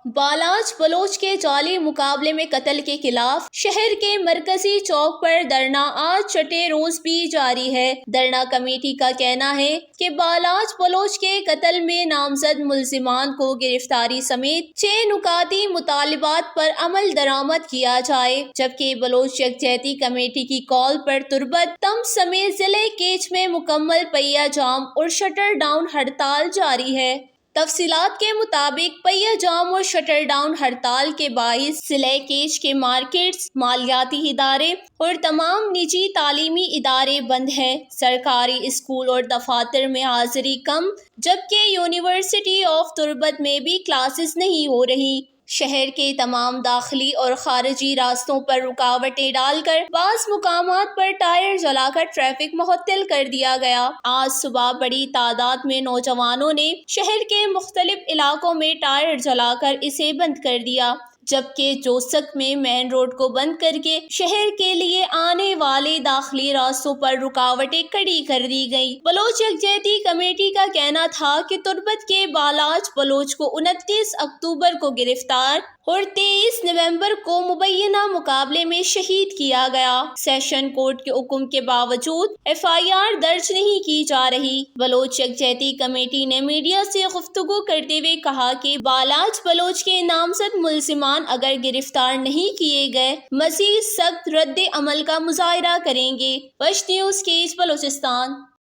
بالاچ بلوچ کے جعلی مقابلے میں قتل کے خلاف شہر کے مرکزی چوک پر دھرنا آج چھٹے روز بھی جاری ہے۔ دھرنا کمیٹی کا کہنا ہے کہ بالاچ بلوچ کے قتل میں نامزد ملزمان کو گرفتاری سمیت 6 نکاتی مطالبات پر عمل درآمد کیا جائے، جبکہ بلوچ یکجہتی کمیٹی کی کال پر تربت، تمز سمیت ضلع کیچ میں مکمل پہیہ جام اور شٹر ڈاؤن ہڑتال جاری ہے۔ تفصیلات کے مطابق پہیہ جام اور شٹر ڈاؤن ہڑتال کے باعث ضلع کیچ کے مارکیٹس، مالیاتی ادارے اور تمام نجی تعلیمی ادارے بند ہیں۔ سرکاری اسکول اور دفاتر میں حاضری کم، جبکہ یونیورسٹی آف تربت میں بھی کلاسز نہیں ہو رہی۔ شہر کے تمام داخلی اور خارجی راستوں پر رکاوٹیں ڈال کر بعض مقامات پر ٹائر جلا کر ٹریفک معطل کر دیا گیا۔ آج صبح بڑی تعداد میں نوجوانوں نے شہر کے مختلف علاقوں میں ٹائر جلا کر اسے بند کر دیا، جبکہ جوسک میں مین روڈ کو بند کر کے شہر کے لیے آنے والے داخلی راستوں پر رکاوٹیں کھڑی کر دی گئیں۔ بلوچ یکجہتی کمیٹی کا کہنا تھا کہ تربت کے بالاچ بلوچ کو 29 اکتوبر کو گرفتار اور 23 نومبر کو مبینہ مقابلے میں شہید کیا گیا۔ سیشن کورٹ کے حکم کے باوجود FIR درج نہیں کی جا رہی۔ بلوچ یکجہتی کمیٹی نے میڈیا سے گفتگو کرتے ہوئے کہا کہ بالاچ بلوچ کے نامزد ملزمان اگر گرفتار نہیں کیے گئے مزید سخت رد عمل کا مظاہرہ کریں گے۔ وش نیوز کیچ بلوچستان۔